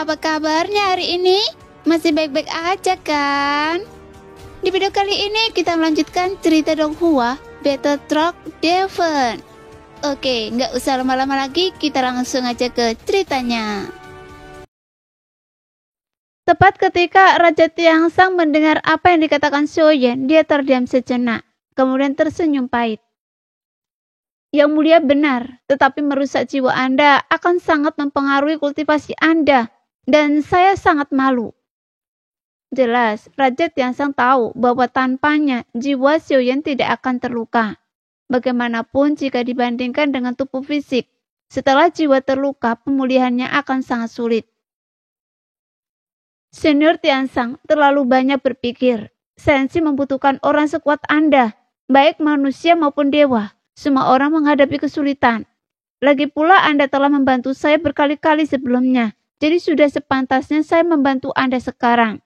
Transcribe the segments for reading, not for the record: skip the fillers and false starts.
apa kabarnya hari ini? Masih baik-baik aja kan? Di video kali ini kita melanjutkan cerita Donghua Battle Truck Devon. Oke, nggak usah lama-lama lagi, kita langsung aja ke ceritanya. Tepat ketika Raja Tiangsang mendengar apa yang dikatakan Xiaoyan, dia terdiam sejenak, kemudian tersenyum pahit. Yang mulia benar, tetapi merusak jiwa Anda akan sangat mempengaruhi kultivasi Anda, dan saya sangat malu. Jelas, Raja Tiangsang tahu bahwa tanpanya jiwa Xiaoyan tidak akan terluka. Bagaimanapun jika dibandingkan dengan tubuh fisik, setelah jiwa terluka pemulihannya akan sangat sulit. Senior Tiansang terlalu banyak berpikir. Sensi membutuhkan orang sekuat Anda, baik manusia maupun dewa. Semua orang menghadapi kesulitan. Lagi pula Anda telah membantu saya berkali-kali sebelumnya, jadi sudah sepantasnya saya membantu Anda sekarang.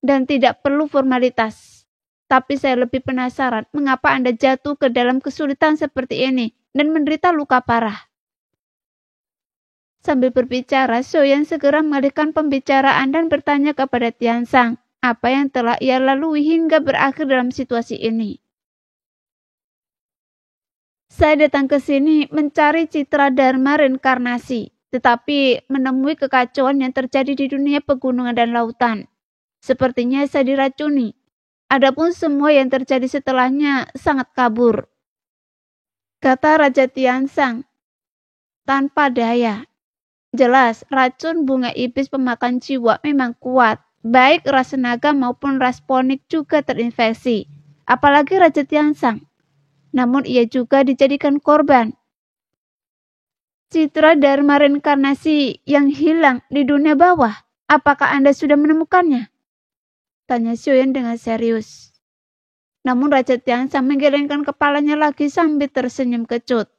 Dan tidak perlu formalitas. Tapi saya lebih penasaran mengapa Anda jatuh ke dalam kesulitan seperti ini dan menderita luka parah. Sambil berbicara, Xiaoyan segera mengalihkan pembicaraan dan bertanya kepada Tiansang apa yang telah ia lalui hingga berakhir dalam situasi ini. Saya datang ke sini mencari citra dharma reinkarnasi, tetapi menemui kekacauan yang terjadi di dunia pegunungan dan lautan. Sepertinya saya diracuni. Adapun semua yang terjadi setelahnya sangat kabur. Kata Raja Tiansang tanpa daya. Jelas, racun bunga iblis pemakan jiwa memang kuat. Baik ras naga maupun ras ponik juga terinfeksi. Apalagi Raja Tiansang. Namun ia juga dijadikan korban. Citra dharma reinkarnasi yang hilang di dunia bawah. Apakah Anda sudah menemukannya? Tanya Xiaoyan dengan serius. Namun Raja Tiansang menggelengkan kepalanya lagi sambil tersenyum kecut.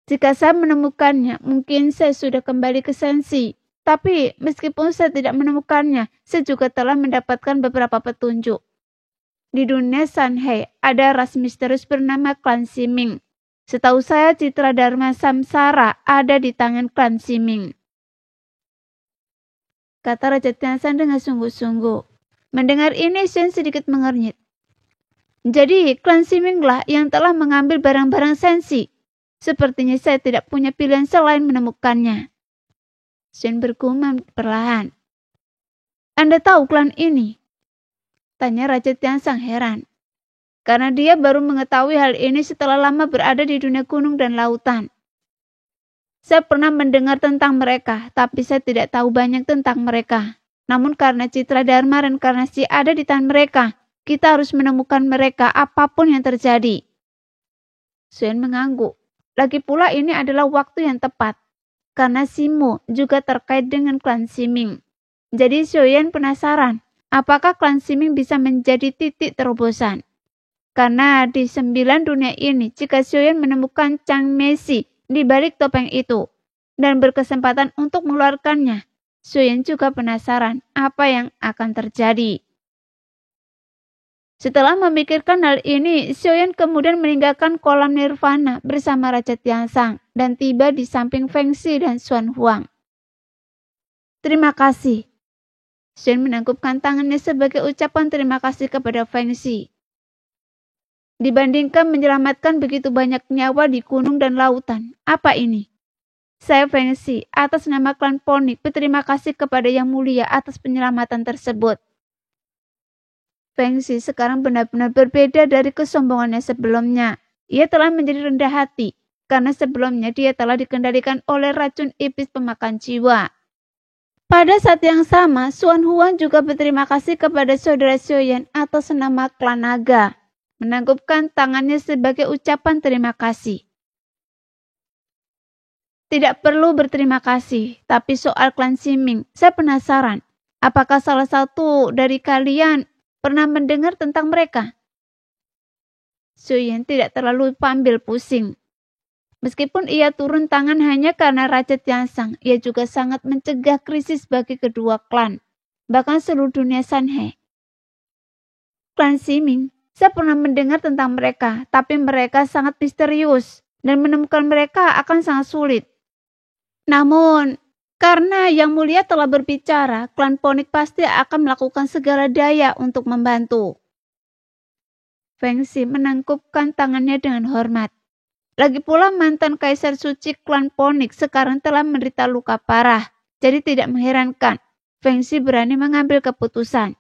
Jika saya menemukannya, mungkin saya sudah kembali ke Sensi. Tapi meskipun saya tidak menemukannya, saya juga telah mendapatkan beberapa petunjuk. Di dunia Sanhei ada ras misterius bernama klan Siming. Setahu saya citra dharma samsara ada di tangan klan Siming. Kata Raja Tiansang dengan sungguh-sungguh. Mendengar ini, Shen sedikit mengernyit. Jadi, klan Siminglah yang telah mengambil barang-barang Sensi. Sepertinya saya tidak punya pilihan selain menemukannya. Shen bergumam perlahan. Anda tahu klan ini? Tanya Raja Tiansang heran. Karena dia baru mengetahui hal ini setelah lama berada di dunia gunung dan lautan. Saya pernah mendengar tentang mereka, tapi saya tidak tahu banyak tentang mereka. Namun karena citra dharma reinkarnasi ada di tangan mereka, kita harus menemukan mereka apapun yang terjadi. Shen mengangguk. Lagi pula ini adalah waktu yang tepat. Karena Simo juga terkait dengan klan Siming. Jadi Xiaoyan penasaran, apakah klan Siming bisa menjadi titik terobosan? Karena di 9 dunia ini, jika Xiaoyan menemukan Chang Meishi di balik topeng itu, dan berkesempatan untuk mengeluarkannya, Xiaoyan juga penasaran apa yang akan terjadi. Setelah memikirkan hal ini, Xiaoyan kemudian meninggalkan kolam nirvana bersama Raja Tiansang dan tiba di samping Feng Xi dan Xuan Huang. Terima kasih. Xiaoyan menangkupkan tangannya sebagai ucapan terima kasih kepada Feng Xi. Dibandingkan menyelamatkan begitu banyak nyawa di gunung dan lautan, apa ini? Saya Feng Xi, atas nama klan Ponik, berterima kasih kepada Yang Mulia atas penyelamatan tersebut. Feng Xi sekarang benar-benar berbeda dari kesombongannya sebelumnya. Ia telah menjadi rendah hati, karena sebelumnya dia telah dikendalikan oleh racun iblis pemakan jiwa. Pada saat yang sama, Xuan Huang juga berterima kasih kepada saudara Xiaoyan atas nama klan naga, menanggupkan tangannya sebagai ucapan terima kasih. Tidak perlu berterima kasih, tapi soal klan Siming, saya penasaran. Apakah salah satu dari kalian pernah mendengar tentang mereka? Xiaoyan tidak terlalu ambil pusing. Meskipun ia turun tangan hanya karena Raja Tiansang, ia juga sangat mencegah krisis bagi kedua klan, bahkan seluruh dunia Sanhei. Klan Siming, saya pernah mendengar tentang mereka, tapi mereka sangat misterius, dan menemukan mereka akan sangat sulit. Namun, Karena Yang Mulia telah berbicara, klan Ponik pasti akan melakukan segala daya untuk membantu. Feng Xi menangkupkan tangannya dengan hormat. Lagi pula mantan Kaisar Suci klan Ponik sekarang telah menderita luka parah. Jadi tidak mengherankan Feng Xi berani mengambil keputusan.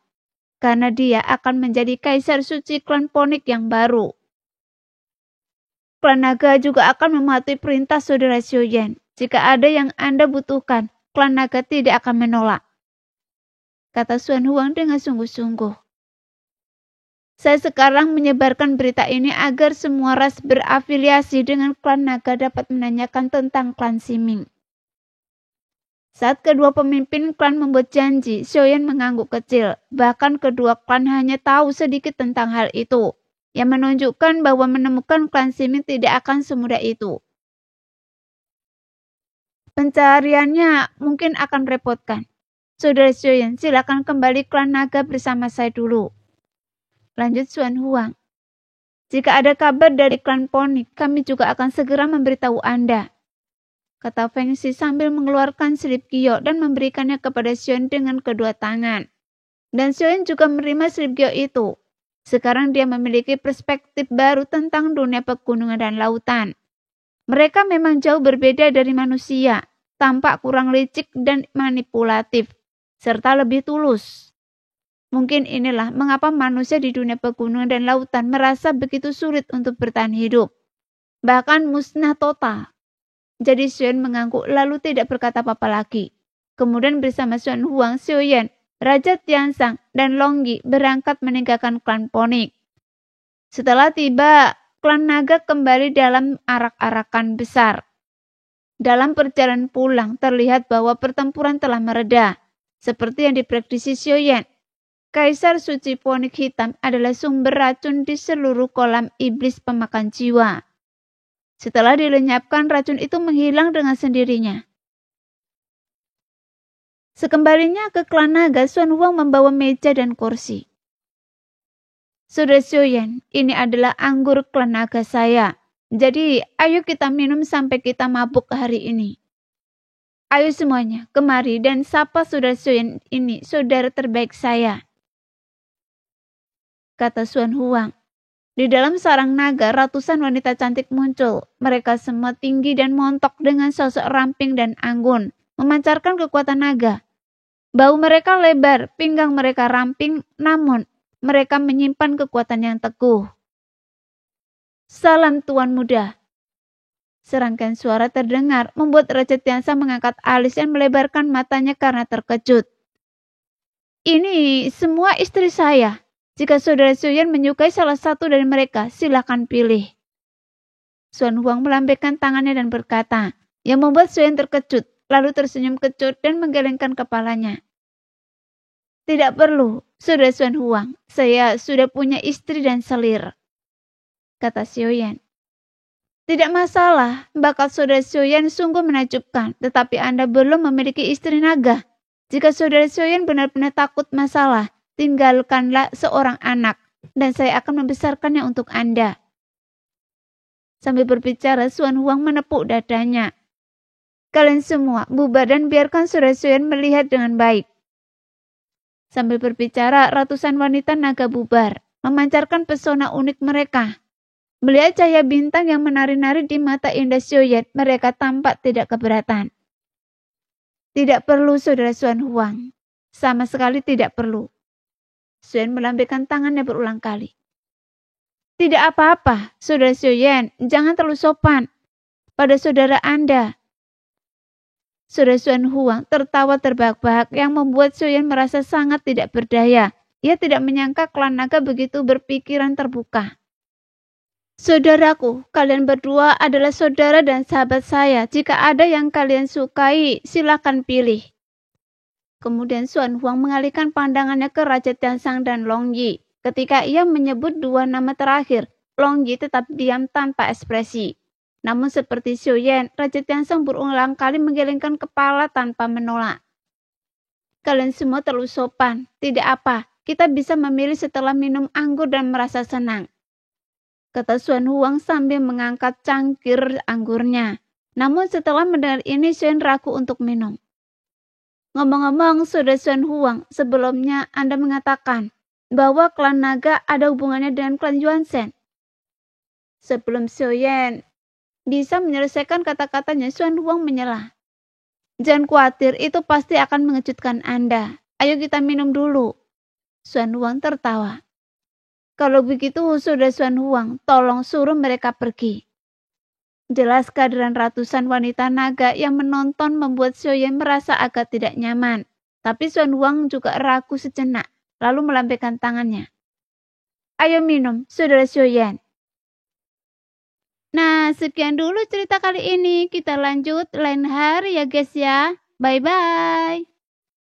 Karena dia akan menjadi Kaisar Suci klan Ponik yang baru. Klan Naga juga akan mematuhi perintah saudara Xiuyan. Jika ada yang Anda butuhkan, klan Naga tidak akan menolak. Kata Xuan Huang dengan sungguh-sungguh. Saya sekarang menyebarkan berita ini agar semua ras berafiliasi dengan klan Naga dapat menanyakan tentang klan Siming. Saat kedua pemimpin klan membuat janji, Xiuyan mengangguk kecil. Bahkan kedua klan hanya tahu sedikit tentang hal itu, yang menunjukkan bahwa menemukan klan Siming tidak akan semudah itu. Pencariannya mungkin akan repotkan. Saudara Xiuyan, silakan kembali klan Naga bersama saya dulu. Lanjut Xuan Huang. Jika ada kabar dari klan Ponik, kami juga akan segera memberitahu Anda. Kata Feng Xi sambil mengeluarkan slip Gyo dan memberikannya kepada Xiuyan dengan kedua tangan. Dan Xiuyan juga menerima slip Gyo itu. Sekarang dia memiliki perspektif baru tentang dunia pegunungan dan lautan. Mereka memang jauh berbeda dari manusia, tampak kurang licik dan manipulatif, serta lebih tulus. Mungkin inilah mengapa manusia di dunia pegunungan dan lautan merasa begitu sulit untuk bertahan hidup, bahkan musnah total. Jadi Xiuyan mengangguk lalu tidak berkata apa-apa lagi. Kemudian bersama Xuan Huang, Xiuyan, Raja Tiansang, dan Longyi berangkat meninggalkan klan Ponik. Setelah tiba, klan Naga kembali dalam arak-arakan besar. Dalam perjalanan pulang, terlihat bahwa pertempuran telah mereda. Seperti yang diprediksi Xiuyan, Kaisar Suci Ponik Hitam adalah sumber racun di seluruh kolam iblis pemakan jiwa. Setelah dilenyapkan, racun itu menghilang dengan sendirinya. Sekembalinya ke klan Naga, Xuan Huang membawa meja dan kursi. Saudara Xiuyan, ini adalah anggur klan Naga saya. Jadi, ayo kita minum sampai kita mabuk hari ini. Ayo semuanya, kemari dan sapa saudara Xiuyan ini, saudara terbaik saya. Kata Xuan Huang. Di dalam sarang naga, ratusan wanita cantik muncul. Mereka semua tinggi dan montok dengan sosok ramping dan anggun, memancarkan kekuatan naga. Bau mereka lebar, pinggang mereka ramping, namun mereka menyimpan kekuatan yang teguh. Salam Tuan Muda. Serangkaian suara terdengar, membuat Raja Tiansang mengangkat alis dan melebarkan matanya karena terkejut. Ini semua istri saya. Jika saudara Xiuyan menyukai salah satu dari mereka, silakan pilih. Xuan Huang melambaikan tangannya dan berkata, yang membuat Xiuyan terkejut, lalu tersenyum kecut dan menggelengkan kepalanya. Tidak perlu, saudara Xuan Huang, saya sudah punya istri dan selir. Kata Xiuyan. Tidak masalah, bakat saudara Xiuyan sungguh menakjubkan, tetapi Anda belum memiliki istri naga. Jika saudara Xiuyan benar-benar takut masalah, tinggalkanlah seorang anak, dan saya akan membesarkannya untuk Anda. Sambil berbicara, Xuan Huang menepuk dadanya. Kalian semua bubar dan biarkan saudara Xiuyan melihat dengan baik. Sambil berbicara, ratusan wanita naga bubar, memancarkan pesona unik mereka. Melihat cahaya bintang yang menari-nari di mata indah Xiuyan, mereka tampak tidak keberatan. Tidak perlu, saudara Xuan Huang. Sama sekali tidak perlu. Xiuyan melambaikan tangannya berulang kali. Tidak apa-apa, saudara Xiuyan, jangan terlalu sopan pada saudara Anda. Saudara Xuan Huang tertawa terbahak-bahak yang membuat Xiuyan merasa sangat tidak berdaya. Ia tidak menyangka klan naga begitu berpikiran terbuka. Saudaraku, kalian berdua adalah saudara dan sahabat saya. Jika ada yang kalian sukai, silakan pilih. Kemudian Xuan Huang mengalihkan pandangannya ke Raja Tiansang dan Longyi. Ketika ia menyebut dua nama terakhir, Longyi tetap diam tanpa ekspresi. Namun seperti Xiuyan, Raja Tiansang berulang kali menggelengkan kepala tanpa menolak. Kalian semua terlalu sopan. Tidak apa, kita bisa memilih setelah minum anggur dan merasa senang. Kata Xuan Huang sambil mengangkat cangkir anggurnya. Namun setelah mendengar ini, Xiuyan ragu untuk minum. Ngomong-ngomong, Saudara Xuan Huang, sebelumnya Anda mengatakan bahwa klan naga ada hubungannya dengan klan Yuanzhen. Sebelum Xiaoyan bisa menyelesaikan kata-katanya, Xuan Huang menyela. Jangan khawatir, itu pasti akan mengejutkan Anda. Ayo kita minum dulu. Xuan Huang tertawa. Kalau begitu, Saudara Xuan Huang, tolong suruh mereka pergi. Jelas kehadiran ratusan wanita naga yang menonton membuat Xiaoyan merasa agak tidak nyaman. Tapi Xuan Huang juga ragu sejenak, lalu melambaikan tangannya. Ayo minum, Saudara Xiaoyan. Nah, sekian dulu cerita kali ini. Kita lanjut lain hari ya guys ya. Bye-bye.